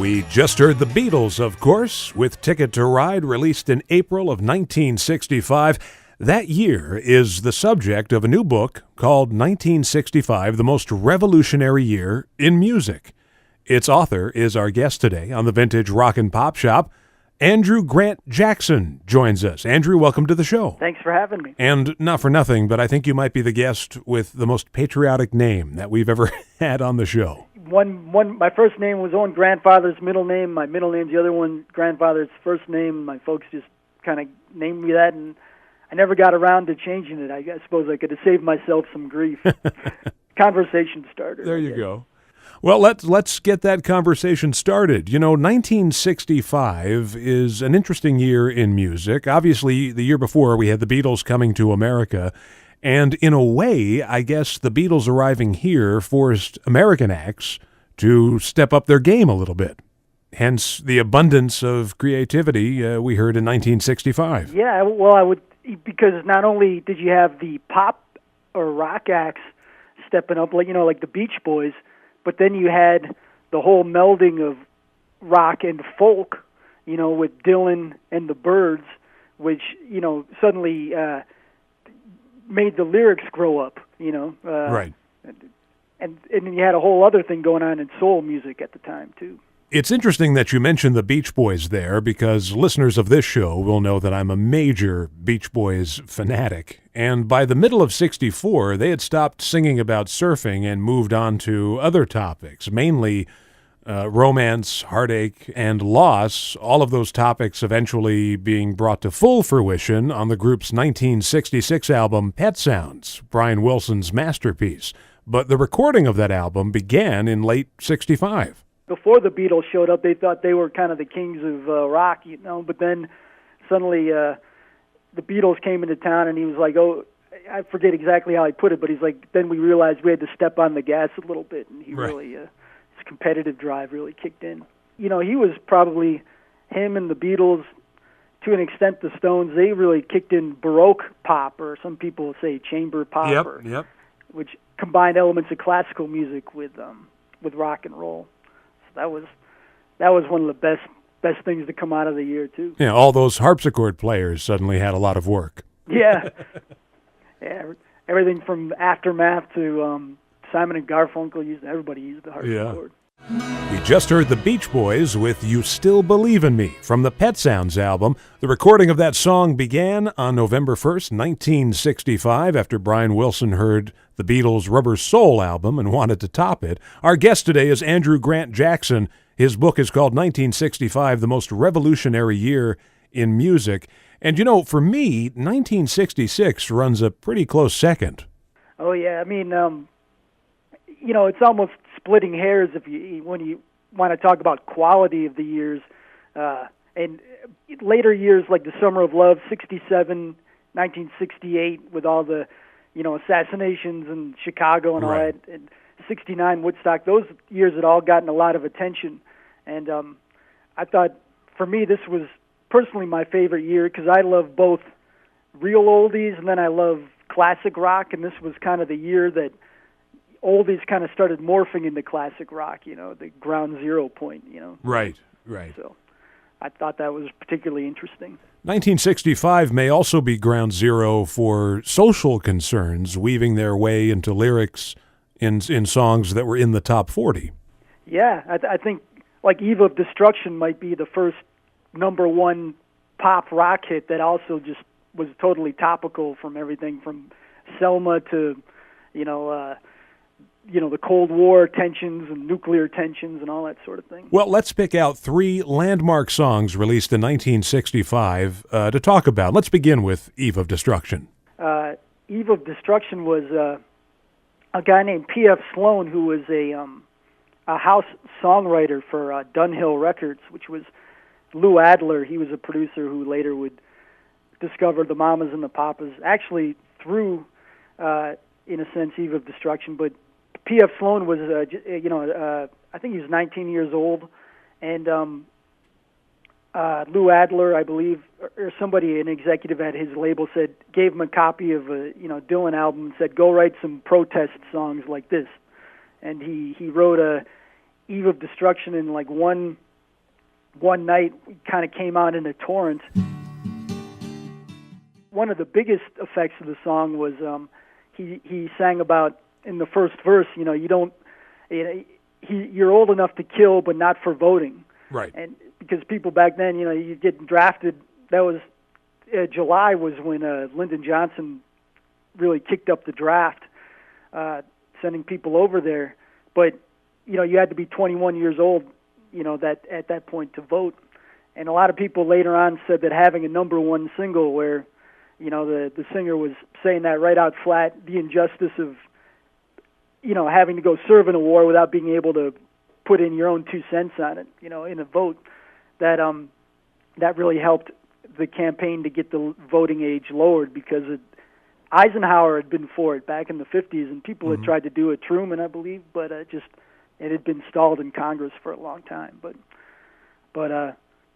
We just heard the Beatles, of course, with Ticket to Ride, released in April of 1965. That year is the subject of a new book called 1965, The Most Revolutionary Year in Music. Its author is our guest today on the Vintage Rock and Pop Shop. Andrew Grant Jackson joins us. Andrew, welcome to the show. Thanks for having me. And not for nothing, but I think you might be the guest with the most patriotic name that we've ever had on the show. My first name was one grandfather's middle name. My middle name's the other one, grandfather's first name. My folks just kind of named me that, and I never got around to changing it. I suppose I could have saved myself some grief. Conversation starter. There you go. Well, let's get that conversation started. You know, 1965 is an interesting year in music. Obviously, the year before, we had the Beatles coming to America. And in a way, I guess the Beatles arriving here forced American acts to step up their game a little bit. Hence the abundance of creativity we heard in 1965. Yeah, well, I would, because not only did you have the pop or rock acts stepping up, like the Beach Boys, but then you had the whole melding of rock and folk, with Dylan and the Byrds, which, suddenly made the lyrics grow up, Right. And you had a whole other thing going on in soul music at the time, too. It's interesting that you mentioned the Beach Boys there, because listeners of this show will know that I'm a major Beach Boys fanatic. And by the middle of 64, they had stopped singing about surfing and moved on to other topics, mainly romance, heartache, and loss, all of those topics eventually being brought to full fruition on the group's 1966 album Pet Sounds, Brian Wilson's masterpiece. But the recording of that album began in late 65. Before the Beatles showed up, they thought they were kind of the kings of rock, but then suddenly the Beatles came into town, and he was like, I forget exactly how he put it, but he's like, then we realized we had to step on the gas a little bit, and he really, his competitive drive really kicked in. He was probably, him and the Beatles, to an extent the Stones, they really kicked in Baroque pop, or some people say chamber pop, which combined elements of classical music with rock and roll. That was one of the best things to come out of the year, too. Yeah, all those harpsichord players suddenly had a lot of work. Yeah. Everything from Aftermath to Simon and Garfunkel, everybody used the harpsichord. We just heard the Beach Boys with You Still Believe in Me from the Pet Sounds album. The recording of that song began on November 1st, 1965, after Brian Wilson heard the Beatles' Rubber Soul album and wanted to top it. Our guest today is Andrew Grant Jackson. His book is called 1965, The Most Revolutionary Year in Music. And, for me, 1966 runs a pretty close second. Oh, yeah. I mean, it's almost splitting hairs when you want to talk about quality of the years. And later years, like the Summer of Love, 67, 1968, with all the, assassinations in Chicago and all that, and 69 Woodstock, those years had all gotten a lot of attention. And I thought, for me, this was personally my favorite year, because I love both real oldies and then I love classic rock, and this was kind of the year that oldies kind of started morphing into classic rock, the ground zero point, Right. So I thought that was particularly interesting. 1965 may also be ground zero for social concerns weaving their way into lyrics in songs that were in the top 40. Yeah, I think like Eve of Destruction might be the first number one pop rock hit that also just was totally topical, from everything from Selma to, the Cold War tensions and nuclear tensions and all that sort of thing. Well, let's pick out three landmark songs released in 1965 to talk about. Let's begin with Eve of Destruction. Eve of Destruction was a guy named P.F. Sloan, who was a house songwriter for Dunhill Records, which was Lou Adler. He was a producer who later would discover the Mamas and the Papas, actually through, in a sense, Eve of Destruction, but P.F. Sloan was, I think he was 19 years old, and Lou Adler, I believe, or somebody, an executive at his label, gave him a copy of a Dylan album and said, go write some protest songs like this. And he wrote a Eve of Destruction in like one one night kind of came out in a torrent. One of the biggest effects of the song was he sang about in the first verse, you're old enough to kill, but not for voting. Right. And because people back then, you get drafted. That was July was when Lyndon Johnson really kicked up the draft, sending people over there. But you had to be 21 years old, that at that point to vote. And a lot of people later on said that having a number one single where the singer was saying that right out flat, the injustice of having to go serve in a war without being able to put in your own 2 cents on it, in a vote, that really helped the campaign to get the voting age lowered, because Eisenhower had been for it back in the 50s, and people had tried to do it, Truman, I believe, but it had been stalled in Congress for a long time. But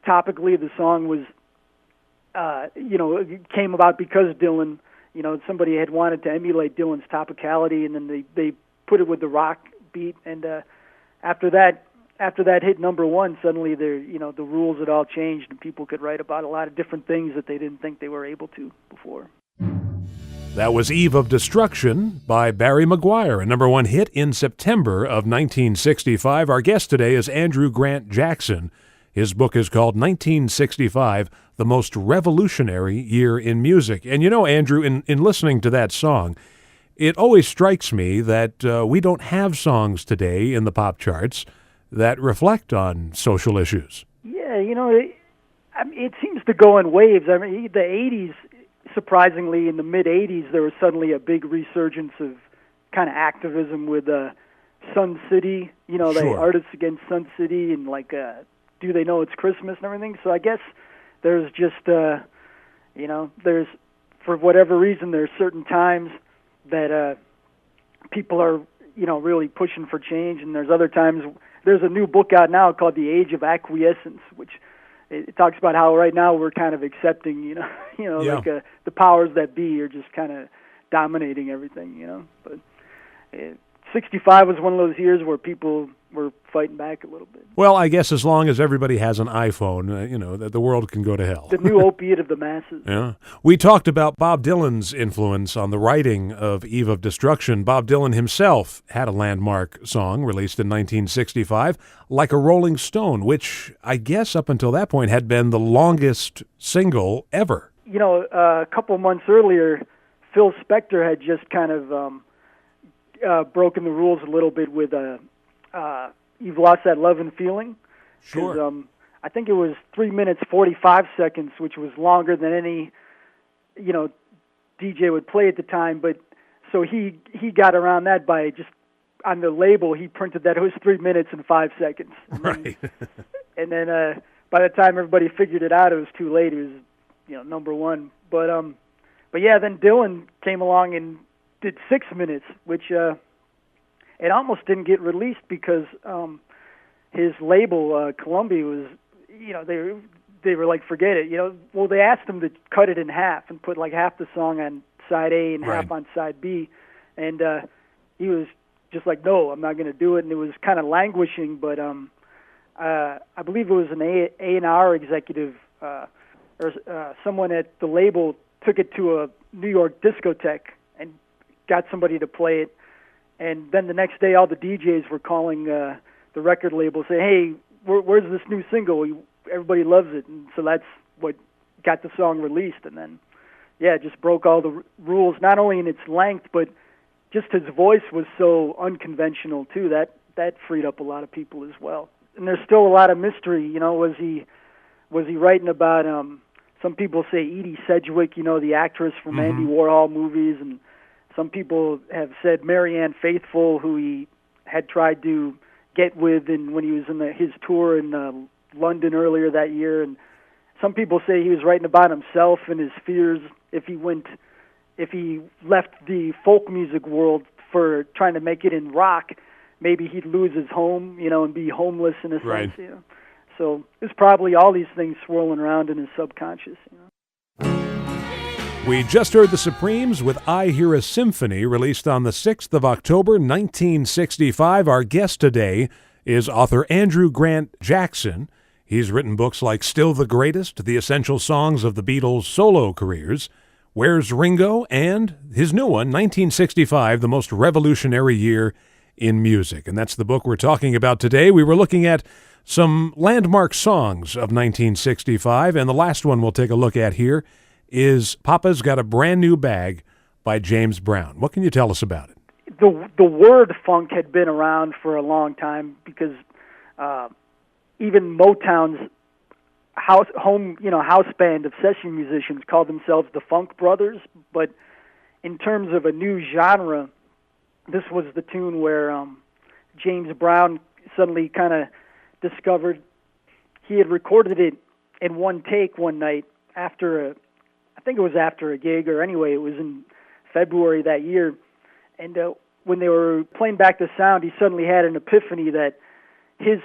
topically, the song was, it came about because Dylan, somebody had wanted to emulate Dylan's topicality, and then they put it with the rock beat, and after that hit number one, suddenly the rules had all changed, and people could write about a lot of different things that they didn't think they were able to before. That was Eve of Destruction by Barry McGuire, a number one hit in September of 1965. Our guest today is Andrew Grant Jackson. His book is called 1965, The Most Revolutionary Year in Music. And Andrew, in listening to that song, it always strikes me that we don't have songs today in the pop charts that reflect on social issues. Yeah, it seems to go in waves. I mean, the 80s, surprisingly, in the mid-80s, there was suddenly a big resurgence of kind of activism with Sun City, Sure. the Artists Against Sun City, and Do They Know It's Christmas and everything. So I guess there's just, there's, for whatever reason, there's certain times that people are, really pushing for change, and there's other times. There's a new book out now called The Age of Acquiescence, which it talks about how right now we're kind of accepting, the powers that be are just kind of dominating everything, But 65 was one of those years where people were fighting back a little bit. Well, I guess as long as everybody has an iPhone, the world can go to hell. The new opiate of the masses. Yeah. We talked about Bob Dylan's influence on the writing of Eve of Destruction. Bob Dylan himself had a landmark song released in 1965, Like a Rolling Stone, which I guess up until that point had been the longest single ever. A couple months earlier, Phil Spector had just kind of broken the rules a little bit with You've Lost That Love and Feeling. Sure. I think it was 3 minutes 45 seconds, which was longer than any DJ would play at the time. But so he got around that by just on the label he printed that it was 3 minutes and 5 seconds. Right. And then by the time everybody figured it out, it was too late. It was number one. But yeah, then Dylan came along and did 6 minutes, which it almost didn't get released because his label, Columbia, was, they were like, forget it. Well, they asked him to cut it in half and put like half the song on side A and half on side B, and he was just like, no, I'm not going to do it. And it was kind of languishing, but I believe it was an A&R executive or someone at the label took it to a New York discotheque and got somebody to play it. And then the next day, all the DJs were calling the record label, saying, hey, where's this new single? Everybody loves it. And so that's what got the song released. And then, it just broke all the rules, not only in its length, but just his voice was so unconventional, too. That freed up a lot of people as well. And there's still a lot of mystery. Was he writing about, some people say Edie Sedgwick, the actress from Andy Warhol movies, and some people have said Marianne Faithfull, who he had tried to get with when he was in his tour in London earlier that year. And some people say he was writing about himself and his fears if he left the folk music world for trying to make it in rock, maybe he'd lose his home, and be homeless in a sense. So there's probably all these things swirling around in his subconscious. We just heard the Supremes with I Hear a Symphony, released on the 6th of October, 1965. Our guest today is author Andrew Grant Jackson. He's written books like Still the Greatest, The Essential Songs of the Beatles' Solo Careers, Where's Ringo, and his new one, 1965, The Most Revolutionary Year in Music. And that's the book we're talking about today. We were looking at some landmark songs of 1965, and the last one we'll take a look at here is Papa's Got a Brand New Bag by James Brown. What can you tell us about it? The word funk had been around for a long time because even Motown's house band of session musicians called themselves the Funk Brothers. But in terms of a new genre, this was the tune where James Brown suddenly kind of discovered he had recorded it in one take one night after I think it was after a gig, or anyway, it was in February that year. And when they were playing back the sound, he suddenly had an epiphany that his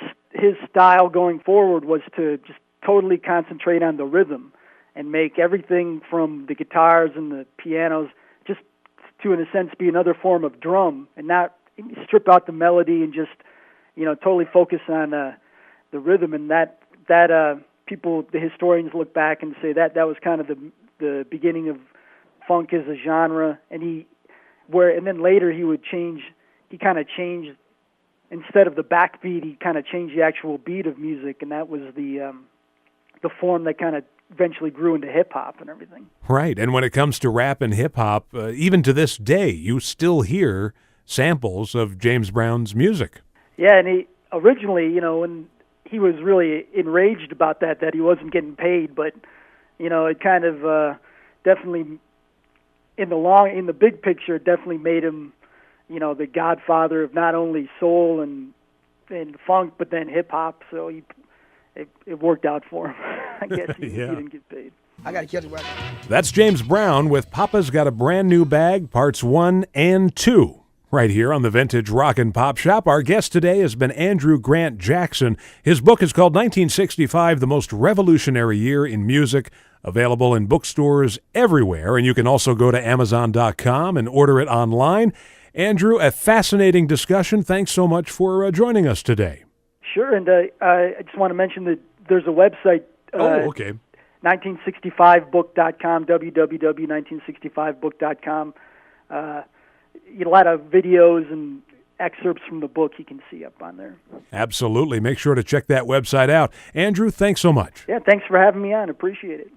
style going forward was to just totally concentrate on the rhythm and make everything from the guitars and the pianos just to, in a sense, be another form of drum, and not strip out the melody and just, totally focus on the rhythm. And that people, the historians, look back and say that was kind of the beginning of funk as a genre. And then later he kind of changed, instead of the backbeat, he kind of changed the actual beat of music, and that was the form that kind of eventually grew into hip-hop and everything. Right, and when it comes to rap and hip-hop, even to this day, you still hear samples of James Brown's music. Yeah, and he originally, when he was really enraged about that he wasn't getting paid, but, it kind of definitely, in the big picture, it definitely made him, the godfather of not only soul and funk, but then hip-hop, so it worked out for him. I guess he didn't get paid. I got to kill the record. That's James Brown with Papa's Got a Brand New Bag, Parts 1 and 2. Right here on the Vintage Rock and Pop Shop. Our guest today has been Andrew Grant Jackson. His book is called 1965, The Most Revolutionary Year in Music, available in bookstores everywhere, and you can also go to Amazon.com and order it online. Andrew, a fascinating discussion. Thanks so much for joining us today. Sure, and I just want to mention that there's a website. Okay. 1965book.com, www.1965book.com. A lot of videos and excerpts from the book you can see up on there. Absolutely. Make sure to check that website out. Andrew, thanks so much. Yeah, thanks for having me on. Appreciate it.